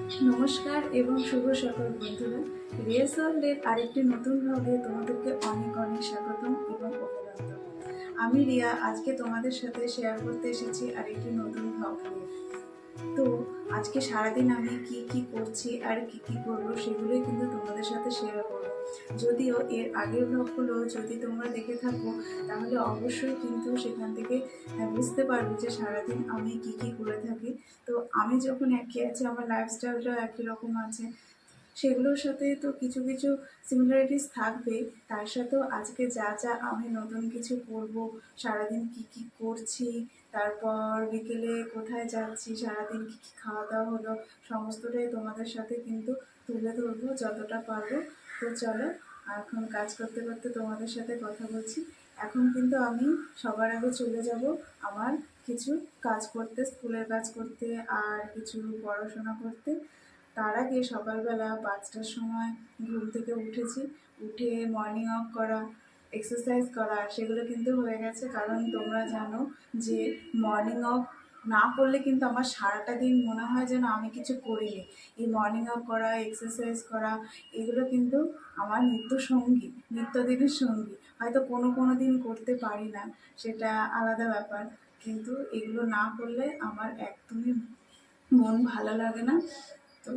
নমস্কার এবং শুভ সকাল বন্ধুরা। রিয়েস ওয়ার্ল্ডের আরেকটি নতুন ব্লগে তোমাদেরকে অনেক অনেক স্বাগতম এবং অভিনন্দন। আমি রিয়া, আজকে তোমাদের সাথে শেয়ার করতে এসেছি আরেকটি নতুন ব্লগ নিয়ে। তো আজকে সারাদিন আমি কি কি করছি আর কি কি করবো সেগুলোই কিন্তু তোমাদের সাথে শেয়ার করবো। যদিও এর আগের ব্লগগুলো যদি তোমরা দেখে থাকো তাহলে অবশ্যই কিন্তু সেখান থেকে বুঝতে পারবে যে সারাদিন আমি কি কি করে থাকি। তো আমি যখন একই আছি, আমার লাইফস্টাইলটাও একই রকম আছে, সেগুলোর সাথে তো কিছু কিছু সিমিলারিটিস থাকবে। তার সাথেও আজকে যা যা আমি নতুন কিছু করব, সারাদিন কি কি করছি, তারপর বিকেলে কোথায় যাচ্ছি, সারাদিন কি কি খাওয়া দাওয়া হলো, সমস্তটাই তোমাদের সাথে কিন্তু তুলে ধরবো যতটা পারবো। তো চলো, এখন কাজ করতে করতে তোমাদের সাথে কথা বলছি। এখন কিন্তু আমি সবার আগে চলে যাব আমার কিছু কাজ করতে, স্কুলের কাজ করতে আর কিছু পড়াশোনা করতে। তার আগে সকালবেলা 5টার সময় ঘুম থেকে উঠেছি, উঠে মর্নিং ওয়াক করা, এক্সারসাইজ করা সেগুলো কিন্তু হয়ে গেছে। কারণ তোমরা জানো যে মর্নিং ওয়াক না করলে কিন্তু আমার সারাটা দিন মনে হয় যেন আমি কিছু করিনি। এই মর্নিং ওয়াক করা, এক্সারসাইজ করা এগুলো কিন্তু আমার সঙ্গী, নিত্যদিনের সঙ্গী। হয়তো কোনো কোনো দিন করতে পারি না, সেটা আলাদা ব্যাপার, কিন্তু এগুলো না করলে আমার একদমই মন ভালো লাগে না। তো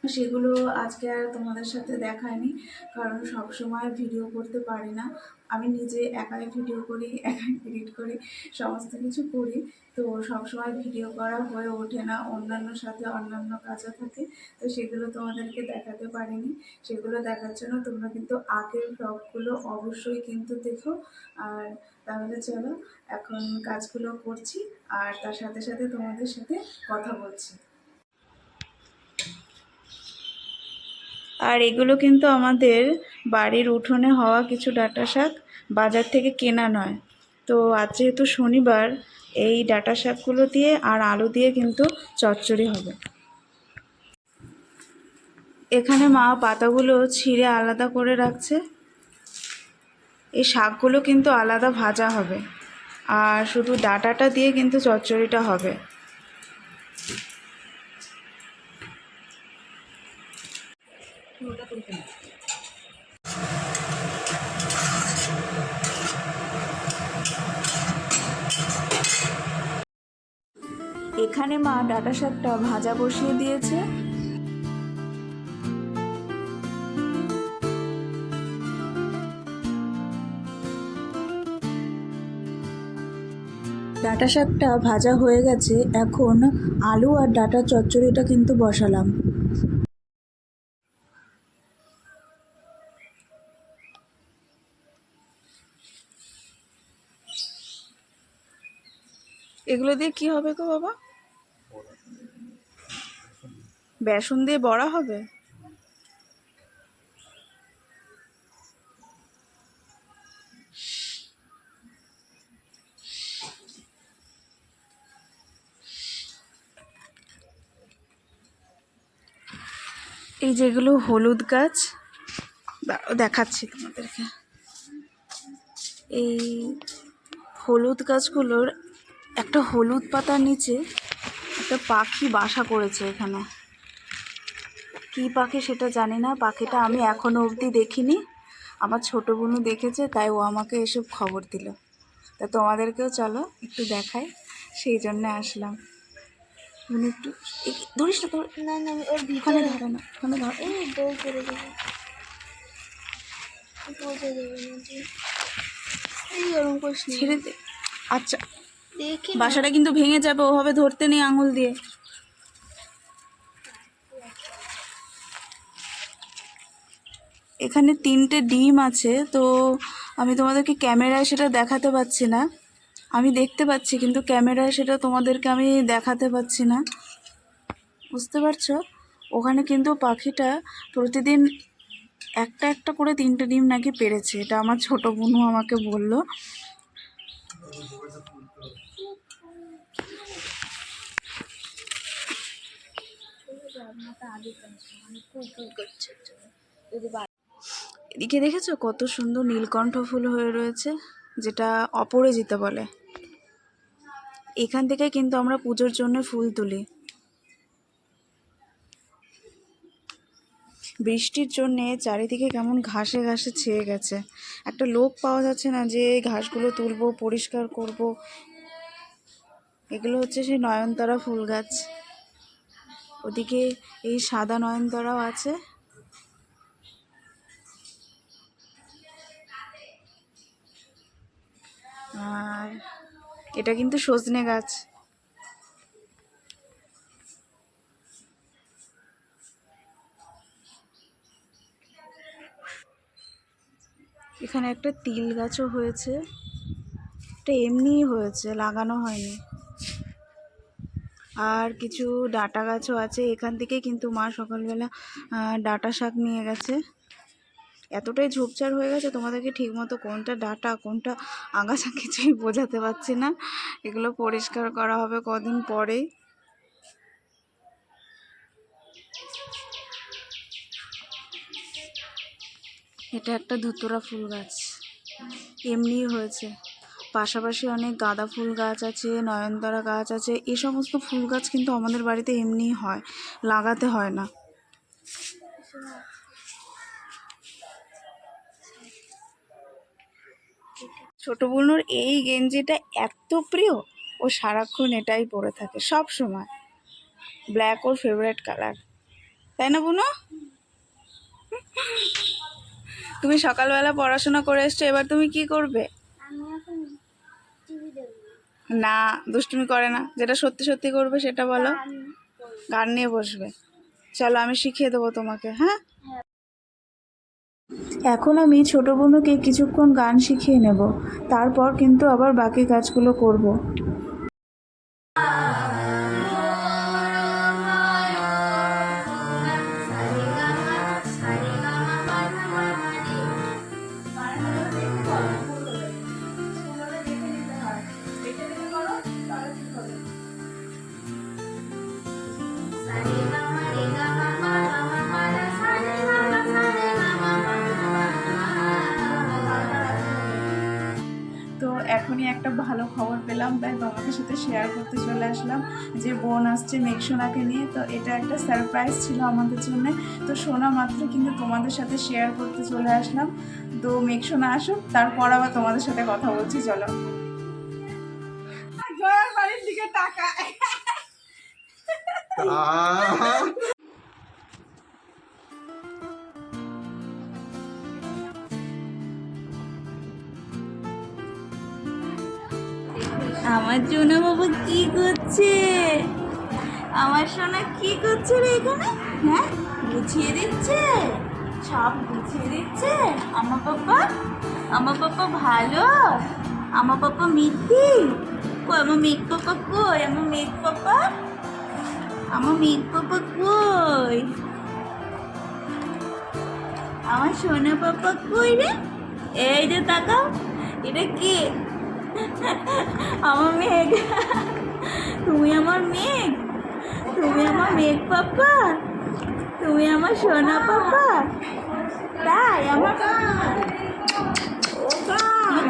সেগুলো আজকে আর তোমাদের সাথে দেখায়নি, কারণ সব সময় ভিডিও করতে পারি না। আমি নিজে একাই ভিডিও করি, একাই এডিট করি, সমস্ত কিছু করি। তো সব সময় ভিডিও করা হয়ে ওঠে না, অন্যান্য সাথে অন্যান্য কাজও থাকে। তো সেগুলো তোমাদেরকে দেখাতে পারিনি। সেগুলো দেখার জন্য তোমরা কিন্তু আগের ব্লগগুলো অবশ্যই কিন্তু দেখো। আর তাহলে চলো, এখন কাজগুলো করছি আর তার সাথে সাথে তোমাদের সাথে কথা বলছি। আর এগুলো কিন্তু আমাদের বাড়ির উঠোনে হওয়া কিছু ডাঁটা শাক, বাজার থেকে কেনা নয়। তো আজ যেহেতু শনিবার, এই ডাঁটা শাকগুলো দিয়ে আর আলু দিয়ে কিন্তু চচ্চড়ি হবে। এখানে মা পাতাগুলো ছিঁড়ে আলাদা করে রাখছে। এই শাকগুলো কিন্তু আলাদা ভাজা হবে, আর শুধু ডাঁটাটা দিয়ে কিন্তু চচ্চড়িটা হবে। এখানে মা ডাঁটা শাকটা ভাজা বসিয়ে দিয়েছে। ডাঁটা শাকটা ভাজা হয়ে গেছে, এখন আলু আর ডাঁটার চচ্চড়িটা কিন্তু বসালাম। এগুলো দিয়ে কি হবে গো বাবা? বেসন দিয়ে বড়া হবে? এই যেগুলো হলুদ গাছ, দেখাচ্ছি তোমাদেরকে। এই হলুদ গাছগুলোর একটা হলুদ পাতার নিচে একটা পাখি বাসা করেছে। এখানে কী পাখি সেটা জানি না, পাখিটা আমি এখনো অবধি দেখিনি। আমার ছোটো বোনও দেখেছে, তাই ও আমাকে এসব খবর দিল। তা তোমাদেরকেও চলো একটু দেখাই, সেই জন্যে আসলাম। মানে একটু ধরিস না, না ওর ওখানে ধরে না, ওখানে ধর, বউ করে দেবে, ছেড়ে দে। আচ্ছা, বাসাটা কিন্তু ভেঙে যাবে, ওভাবে ধরতে নেই আঙুল দিয়ে। এখানে 3টে ডিম আছে, তো আমি তোমাদেরকে ক্যামেরায় সেটা দেখাতে পাচ্ছি না। আমি দেখতে পাচ্ছি, কিন্তু ক্যামেরায় সেটা তোমাদেরকে আমি দেখাতে পাচ্ছি না, বুঝতে পারছো? ওখানে কিন্তু পাখিটা প্রতিদিন একটা একটা করে 3টে ডিম নাকি পেড়েছে, এটা আমার ছোট বোনু আমাকে বলল। এদিকে দেখেছো কত সুন্দর নীলকণ্ঠ ফুল হয়ে রয়েছে, যেটা অপরাজিতা বলে। এখান থেকে কিন্তু আমরা পুজোর জন্য ফুল তুলি। বৃষ্টির জন্যে চারিদিকে কেমন ঘাসে ঘাসে ছেয়ে গেছে। একটা লোক পাওয়া যাচ্ছে না যে এই ঘাসগুলো তুলবো, পরিষ্কার করব। এগুলো হচ্ছে সেই নয়নতারা ফুল গাছ। ওদিকে এই সাদা নয়নতারাও আছে। আর এটা কিন্তু সজনে গাছ। এখানে একটা তিল গাছও হয়েছে, এটা এমনিই হয়েছে, লাগানো হয়নি। আর কিছু ডাঁটা গাছও আছে। এখান থেকে কিন্তু মা সকালবেলা ডাঁটা শাক নিয়ে গেছে। এতটাই ঝোপঝাড় হয়ে গেছে, তোমাদেরকে ঠিকমতো কোনটা ডাঁটা কোনটা আগাছা কিছুই বোঝাতে পারছি না। এগুলো পরিষ্কার করা হবে কদিন পরেই। এটা একটা ধুতুরা ফুল গাছ, এমনিই হয়েছে। পাশাপাশি অনেক গাঁদা ফুল গাছ আছে, নয়নতারা গাছ আছে। এই সমস্ত ফুল গাছ কিন্তু আমাদের বাড়িতে এমনিই হয়, লাগাতে হয় না। ছোট বুনুর এই গেঞ্জিটা এত প্রিয়, ও সারাক্ষণ এটাই পরে থাকে সব সময়। ব্ল্যাক ওর ফেভারিট কালার, তাই না বুনু? তুমি সকালবেলা পড়াশোনা করে এসছো, এবার তুমি কি করবে? না, দুষ্টুমি করে না। যেটা সত্যি সত্যি করবে সেটা বলো। গান নিয়ে বসবে? চলো আমি শিখিয়ে দেবো তোমাকে। হ্যাঁ, এখন আমি ছোট বোনকে কিছুক্ষণ গান শিখিয়ে নেব, তারপর কিন্তু আবার বাকি কাজগুলো করব। তো এখনই একটা ভালো খবর পেলাম, তাই তোমাদের সাথে শেয়ার করতে চলে আসলাম যে বোন আসছে মেঘসোনাকে নিয়ে। তো এটা একটা সারপ্রাইজ ছিল আমাদের জন্য। তো শোনা মাত্র কিন্তু তোমাদের সাথে শেয়ার করতে চলে আসলাম। তো মেঘসোনা আসুক, তারপর আবার তোমাদের সাথে কথা বলছি। চলো। জয়ার বাড়ির দিকে তাকায়। আমার সোনা বাবা কি করছে? আমার সোনা কি করছে রে এখানে? হ্যাঁ, গুছিয়ে দিচ্ছে, সব গুছিয়ে দিচ্ছে। আমার পাপা, আমার পাপা ভালো, আমার পাপা মিথি। কই আমার মেঘ পাপা, কই আমার মেঘ পাপা, আমার মেঘ পাপা কই? আমার সোনা পাপা কই রে? এই যে তাকাও, এটা কে? আমার মেঘ। তুমি আমার মেঘ, তুমি আমার মেঘ পাপা, তুমি আমার সোনা পাপা। তাই আমার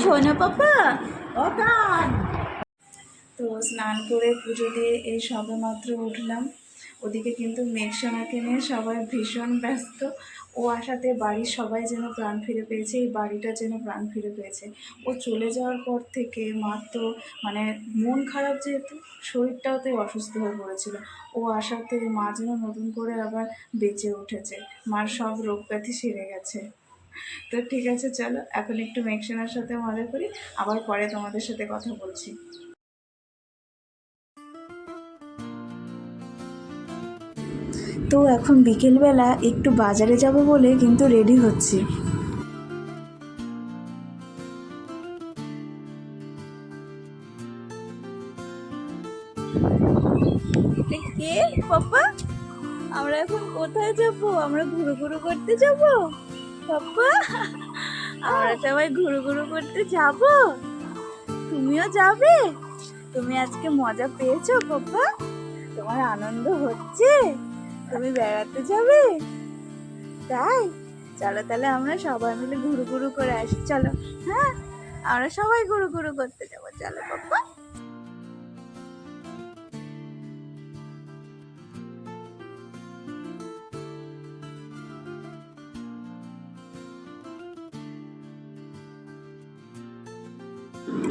সোনা পাপা। তো স্নান করে পুজো দিয়ে এই সবে মাত্র উঠলাম। ওদিকে কিন্তু মেঘসোনাকে নিয়ে সবাই ভীষণ ব্যস্ত। ও আসাতে বাড়ির সবাই যেন প্রাণ ফিরে পেয়েছে, এই বাড়িটা যেন প্রাণ ফিরে পেয়েছে। ও চলে যাওয়ার পর থেকে মার তো মানে মন খারাপ, যেহেতু শরীরটাও তো অসুস্থ হয়ে পড়েছিল। ও আসাতে মা যেন নতুন করে আবার বেঁচে উঠেছে, মার সব রোগ ব্যাধি সেরে গেছে। তো ঠিক আছে, চলো এখন একটু মেঘসোনার সাথে মজা করি, আবার পরে তোমাদের সাথে কথা বলছি। তো এখন বিকেলবেলা একটু বাজারে যাব বলে কিন্তু রেডি হচ্ছি। কে পাপা? আমরা এখন কোথায় যাব? আমরা ঘুরু ঘুরু করতে যাব পাপা? আমরা সবাই ঘুরু ঘুরু করতে যাব, তুমিও যাবে? তুমি আজকে মজা পেয়েছো পাপা? তোমার আনন্দ হচ্ছে? তুমি বেড়াতে যাবে? তাই চলো তাহলে আমরা সবাই মিলে ঘুরু ঘুরু করে আসি। চলো, হ্যাঁ আমরা সবাই ঘুরু ঘুরু করতে যাবো। চলো পাপা।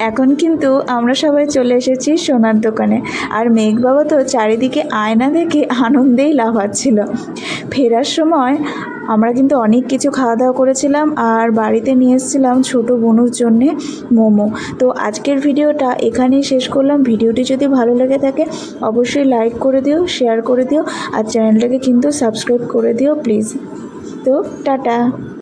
এখন কিন্তু আমরা সবাই চলে এসেছি সোনার দোকানে। আর মেঘ বাবা তো চারিদিকে আয়না দেখে আনন্দেই লাফাচ্ছিল। ফেরার সময় আমরা কিন্তু অনেক কিছু খাওয়া দাওয়া করেছিলাম আর বাড়িতে নিয়ে এসেছিলাম ছোটো বোনুর জন্যে মোমো। তো আজকের ভিডিওটা এখানেই শেষ করলাম। ভিডিওটি যদি ভালো লেগে থাকে অবশ্যই লাইক করে দিও, শেয়ার করে দিও আর চ্যানেলটাকে কিন্তু সাবস্ক্রাইব করে দিও প্লিজ। তো টাটা।